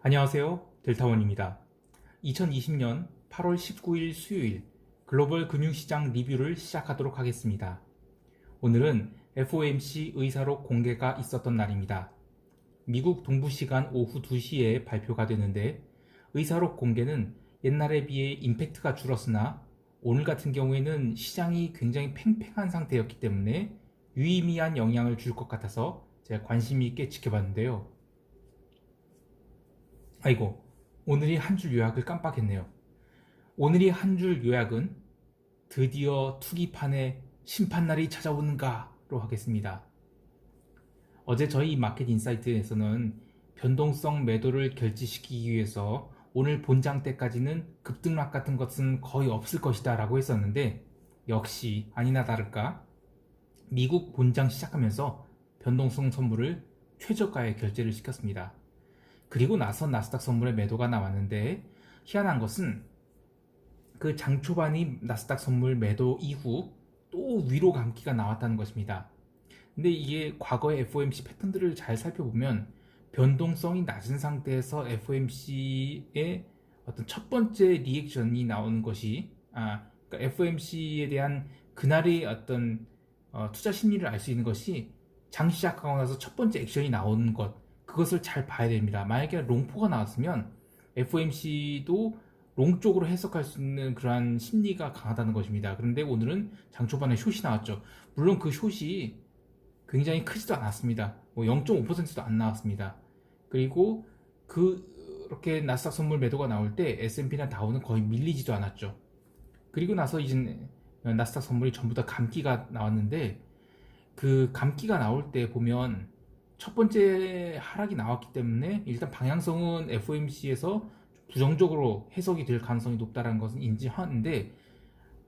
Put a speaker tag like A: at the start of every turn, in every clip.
A: 안녕하세요. 델타원입니다. 2020년 8월 19일 수요일 글로벌 금융시장 리뷰를 시작하도록 하겠습니다. 오늘은 FOMC 의사록 공개가 있었던 날입니다. 미국 동부시간 오후 2시에 발표가 되는데 의사록 공개는 옛날에 비해 임팩트가 줄었으나 오늘 같은 경우에는 시장이 굉장히 팽팽한 상태였기 때문에 유의미한 영향을 줄 것 같아서 제가 관심 있게 지켜봤는데요. 아이고, 오늘이 한 줄 요약을 깜빡했네요. 오늘이 한 줄 요약은 드디어 투기판의 심판날이 찾아오는가로 하겠습니다. 어제 저희 마켓 인사이트에서는 변동성 매도를 결지시키기 위해서 오늘 본장 때까지는 급등락 같은 것은 거의 없을 것이다 라고 했었는데 역시 아니나 다를까 미국 본장 시작하면서 변동성 선물을 최저가에 결제를 시켰습니다. 그리고 나서 나스닥 선물의 매도가 나왔는데 희한한 것은 그 장 초반이 나스닥 선물 매도 이후 또 위로 감기가 나왔다는 것입니다. 근데 이게 과거의 FOMC 패턴들을 잘 살펴보면 변동성이 낮은 상태에서 FOMC의 어떤 첫 번째 리액션이 나오는 것이 그러니까 FOMC에 대한 그날의 어떤 투자 심리를 알 수 있는 것이 장 시작하고 나서 첫 번째 액션이 나오는 것, 그것을 잘 봐야 됩니다. 만약에 롱포가 나왔으면 FOMC도 롱 쪽으로 해석할 수 있는 그러한 심리가 강하다는 것입니다. 그런데 오늘은 장 초반에 숏이 나왔죠. 물론 그 숏이 굉장히 크지도 않았습니다. 뭐 0.5%도 안 나왔습니다. 그리고 그렇게 나스닥 선물 매도가 나올 때 S&P나 다우는 거의 밀리지도 않았죠. 그리고 나서 이제 나스닥 선물이 전부 다 감기가 나왔는데 그 감기가 나올 때 보면 첫 번째 하락이 나왔기 때문에 일단 방향성은 FOMC에서 부정적으로 해석이 될 가능성이 높다는 것은 인지하는데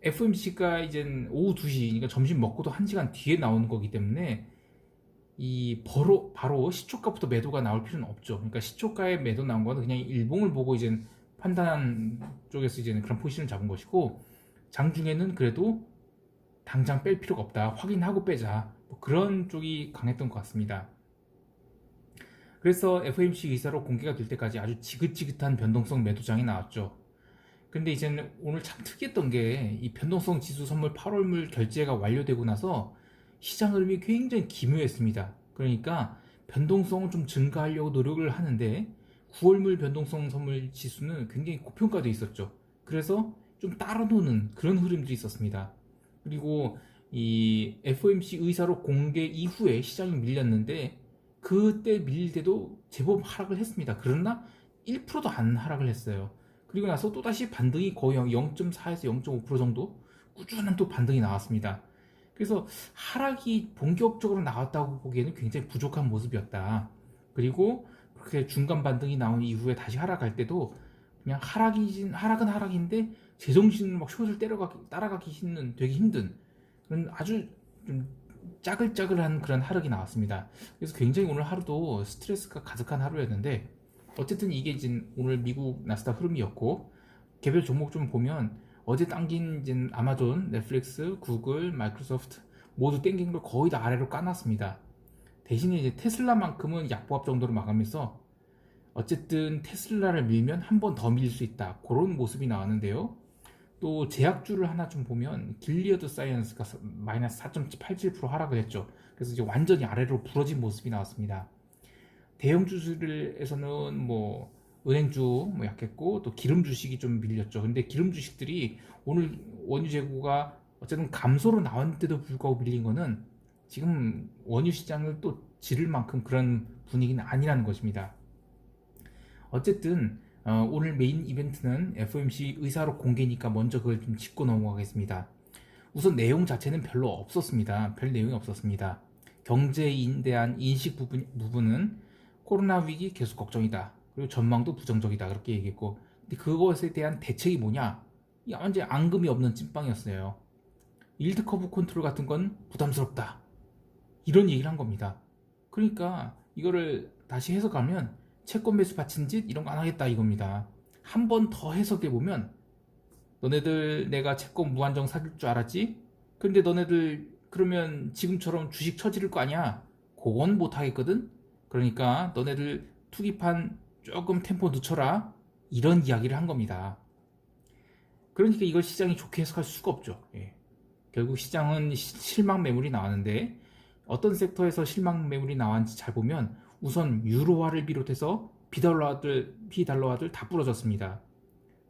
A: FOMC가 이제 오후 2시, 그러니까 점심 먹고도 1시간 뒤에 나오는 거기 때문에 이 바로 시초가부터 매도가 나올 필요는 없죠. 그러니까 시초가에 매도 나온 거는 그냥 일봉을 보고 이제 판단한 쪽에서 이제 그런 포지션을 잡은 것이고 장중에는 그래도 당장 뺄 필요가 없다. 확인하고 빼자. 뭐 그런 쪽이 강했던 것 같습니다. 그래서 FOMC 의사로 공개가 될 때까지 아주 지긋지긋한 변동성 매도장이 나왔죠. 근데 이제는 오늘 참 특이했던 게 이 변동성 지수 선물 8월물 결제가 완료되고 나서 시장 흐름이 굉장히 기묘했습니다. 그러니까 변동성을 좀 증가하려고 노력을 하는데 9월물 변동성 선물 지수는 굉장히 고평가되어 있었죠. 그래서 좀 따라 노는 그런 흐름들이 있었습니다. 그리고 이 FOMC 의사로 공개 이후에 시장이 밀렸는데 그때 밀릴 때도 제법 하락을 했습니다. 그러나 1%도 안 하락을 했어요. 그리고 나서 또다시 반등이 거의 0.4에서 0.5% 정도 꾸준한 또 반등이 나왔습니다. 그래서 하락이 본격적으로 나왔다고 보기에는 굉장히 부족한 모습이었다. 그리고 그렇게 중간 반등이 나온 이후에 다시 하락할 때도 그냥 하락은 하락인데 제정신을 막 숏을 따라가기 되게 힘든 그런 아주 좀 짜글짜글한 그런 하락이 나왔습니다. 그래서 굉장히 오늘 하루도 스트레스가 가득한 하루였는데 어쨌든 이게 이제 오늘 미국 나스닥 흐름이었고 개별 종목 좀 보면 어제 당긴 이제 아마존, 넷플릭스, 구글, 마이크로소프트 모두 땡긴 걸 거의 다 아래로 까놨습니다. 대신에 이제 테슬라만큼은 약보합 정도로 마감해서 어쨌든 테슬라를 밀면 한 번 더 밀릴 수 있다. 그런 모습이 나왔는데요. 또 제약주를 하나 좀 보면 길리어드 사이언스가 마이너스 4.87% 하락을 했죠. 그래서 이제 완전히 아래로 부러진 모습이 나왔습니다. 대형주들에서는 뭐 은행주 뭐 약했고 또 기름 주식이 좀 밀렸죠. 근데 기름 주식들이 오늘 원유 재고가 어쨌든 감소로 나왔는데도 불구하고 밀린 거는 지금 원유 시장을 또 지를 만큼 그런 분위기는 아니라는 것입니다. 어쨌든 오늘 메인 이벤트는 FOMC 의사록 공개니까 먼저 그걸 좀 짚고 넘어가겠습니다. 우선 내용 자체는 별로 없었습니다. 별 내용이 없었습니다. 경제에 대한 인식 부분은 코로나 위기 계속 걱정이다. 그리고 전망도 부정적이다. 그렇게 얘기했고, 근데 그것에 대한 대책이 뭐냐? 이 완전 앙금이 없는 찐빵이었어요. 일드 커브 컨트롤 같은 건 부담스럽다. 이런 얘기를 한 겁니다. 그러니까 이거를 다시 해석하면 채권 매수 받친 짓 이런 거 안 하겠다 이겁니다. 한 번 더 해석해 보면 너네들 내가 채권 무한정 사줄 줄 알았지? 근데 너네들 그러면 지금처럼 주식 처지를 거 아니야? 그건 못 하겠거든? 그러니까 너네들 투기판 조금 템포 늦춰라, 이런 이야기를 한 겁니다. 그러니까 이걸 시장이 좋게 해석할 수가 없죠. 예. 결국 시장은 실망 매물이 나왔는데, 어떤 섹터에서 실망 매물이 나왔는지 잘 보면 우선 유로화를 비롯해서 비달러화들 다 부러졌습니다.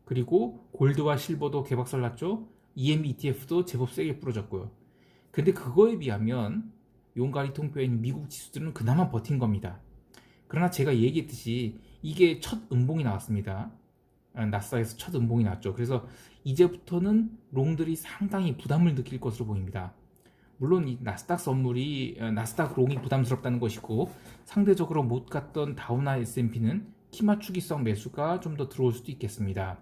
A: 그리고 골드와 실버도 개박살 났죠. EM ETF도 제법 세게 부러졌고요. 근데 그거에 비하면 용가리 통뼈인 미국 지수들은 그나마 버틴 겁니다. 그러나 제가 얘기했듯이 이게 첫 음봉이 나왔습니다. 나스닥에서 첫 음봉이 나왔죠. 그래서 이제부터는 롱들이 상당히 부담을 느낄 것으로 보입니다. 물론 이 나스닥 롱이 부담스럽다는 것이고, 상대적으로 못 갔던 다우나 S&P는 키 맞추기성 매수가 좀 더 들어올 수도 있겠습니다.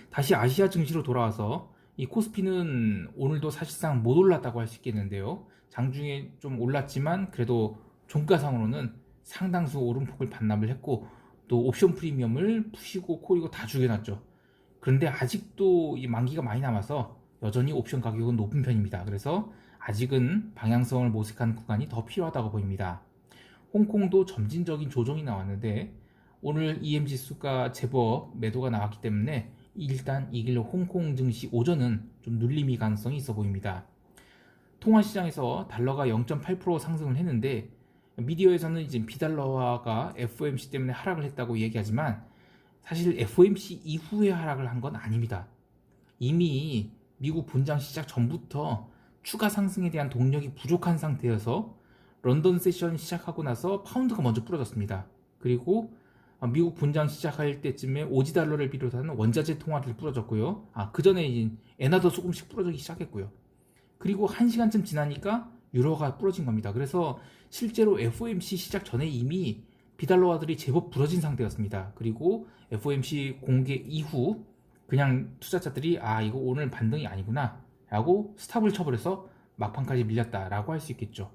A: 다시 아시아 증시로 돌아와서 이 코스피는 오늘도 사실상 못 올랐다고 할 수 있겠는데요. 장중에 좀 올랐지만 그래도 종가상으로는 상당수 오름폭을 반납을 했고, 또 옵션 프리미엄을 푸시고 코이고 다 죽여놨죠. 그런데 아직도 이 만기가 많이 남아서 여전히 옵션 가격은 높은 편입니다. 그래서 아직은 방향성을 모색하는 구간이 더 필요하다고 보입니다. 홍콩도 점진적인 조정이 나왔는데 오늘 EM 지수가 제법 매도가 나왔기 때문에 일단 이 길로 홍콩 증시 오전은 좀 눌림이 가능성이 있어 보입니다. 통화시장에서 달러가 0.8% 상승을 했는데, 미디어에서는 이제 비달러화가 FOMC 때문에 하락을 했다고 얘기하지만 사실 FOMC 이후에 하락을 한 건 아닙니다. 이미 미국 본장 시작 전부터 추가 상승에 대한 동력이 부족한 상태여서 런던 세션 시작하고 나서 파운드가 먼저 부러졌습니다. 그리고 미국 본장 시작할 때쯤에 오지 달러를 비롯한 원자재 통화를 부러졌고요. 그 전에 이제 엔화도 조금씩 부러지기 시작했고요. 그리고 1시간쯤 지나니까 유로가 부러진 겁니다. 그래서 실제로 FOMC 시작 전에 이미 비달러화들이 제법 부러진 상태였습니다. 그리고 FOMC 공개 이후 그냥 투자자들이 이거 오늘 반등이 아니구나 라고 스탑을 쳐버려서 막판까지 밀렸다라고 할 수 있겠죠.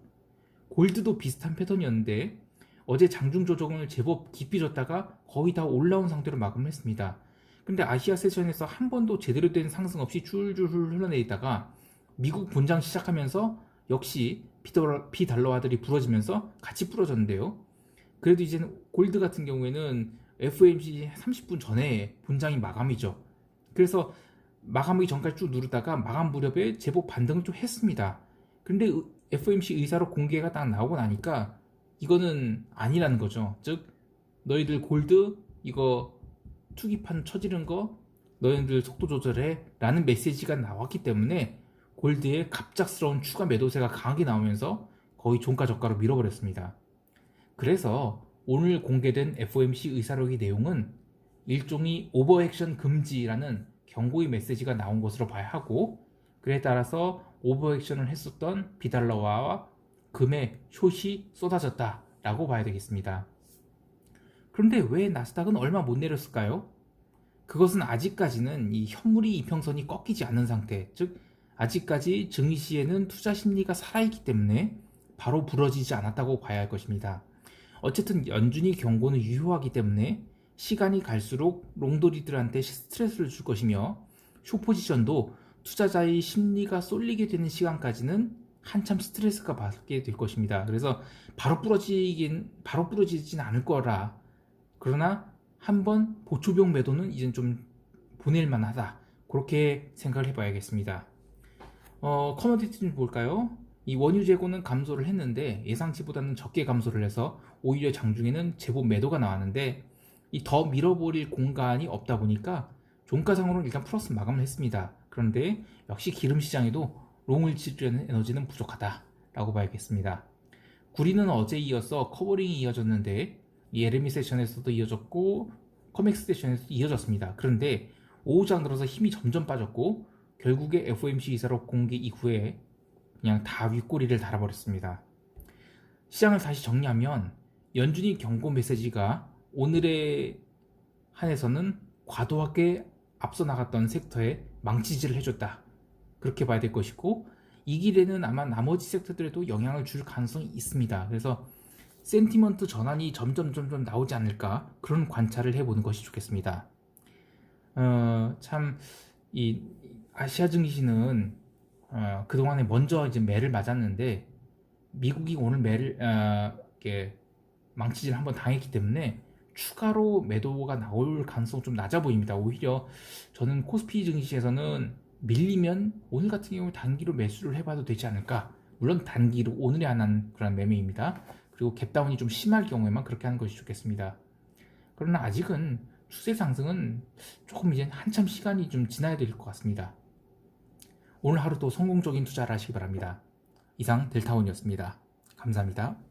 A: 골드도 비슷한 패턴이었는데 어제 장중 조정을 제법 깊이 줬다가 거의 다 올라온 상태로 마감을 했습니다. 근데 아시아 세션에서 한 번도 제대로 된 상승 없이 줄줄 흘러내리다가 미국 본장 시작하면서 역시 비달러화들이 부러지면서 같이 부러졌는데요. 그래도 이제는 골드 같은 경우에는 FOMC 30분 전에 본장이 마감이죠. 그래서 마감하기 전까지 쭉 누르다가 마감 무렵에 제법 반등을 좀 했습니다. 근데 FOMC 의사로 공개가 딱 나오고 나니까 이거는 아니라는 거죠. 즉 너희들 골드 이거 투기판 쳐지른 거 너희들 속도 조절해 라는 메시지가 나왔기 때문에 골드의 갑작스러운 추가 매도세가 강하게 나오면서 거의 종가 저가로 밀어버렸습니다. 그래서 오늘 공개된 FOMC 의사록의 내용은 일종의 오버액션 금지라는 경고의 메시지가 나온 것으로 봐야 하고, 그에 따라서 오버액션을 했었던 비달러화와 금의 숏이 쏟아졌다 라고 봐야 되겠습니다. 그런데 왜 나스닥은 얼마 못 내렸을까요? 그것은 아직까지는 이 현물이 이평선이 꺾이지 않는 상태, 즉 아직까지 증시에는 투자 심리가 살아있기 때문에 바로 부러지지 않았다고 봐야 할 것입니다. 어쨌든 연준이 경고는 유효하기 때문에 시간이 갈수록 롱돌이들한테 스트레스를 줄 것이며, 숏포지션도 투자자의 심리가 쏠리게 되는 시간까지는 한참 스트레스가 받게 될 것입니다. 그래서 바로 부러지진 않을 거라. 그러나 한번 보초병 매도는 이젠 좀 보낼 만하다. 그렇게 생각을 해봐야겠습니다. 커머디티 좀 볼까요? 이 원유 재고는 감소를 했는데 예상치보다는 적게 감소를 해서 오히려 장중에는 제법 매도가 나왔는데, 이 더 밀어버릴 공간이 없다 보니까 종가상으로는 일단 플러스 마감을 했습니다. 그런데 역시 기름 시장에도 롱을 치르려는 에너지는 부족하다라고 봐야겠습니다. 구리는 어제 이어서 커버링이 이어졌는데 이 LME 세션에서도 이어졌고 커맥스 세션에서도 이어졌습니다. 그런데 오후장 들어서 힘이 점점 빠졌고 결국에 FOMC 이사록 공개 이후에 그냥 다 윗꼬리를 달아버렸습니다. 시장을 다시 정리하면 연준이 경고 메시지가 오늘에 한해서는 과도하게 앞서 나갔던 섹터에 망치질을 해줬다. 그렇게 봐야 될 것이고, 이 길에는 아마 나머지 섹터들에도 영향을 줄 가능성이 있습니다. 그래서 센티먼트 전환이 점점 나오지 않을까, 그런 관찰을 해보는 것이 좋겠습니다. 참 이 아시아 증시는 그동안에 먼저 이제 매를 맞았는데 미국이 오늘 매를 이렇게 망치질 한번 당했기 때문에 추가로 매도가 나올 가능성 좀 낮아 보입니다. 오히려 저는 코스피 증시에서는 밀리면 오늘 같은 경우 단기로 매수를 해봐도 되지 않을까. 물론 단기로 오늘에 안 한 그런 매매입니다. 그리고 갭다운이 좀 심할 경우에만 그렇게 하는 것이 좋겠습니다. 그러나 아직은 추세 상승은 조금 이제 한참 시간이 좀 지나야 될 것 같습니다. 오늘 하루도 성공적인 투자를 하시기 바랍니다. 이상 델타원이었습니다. 감사합니다.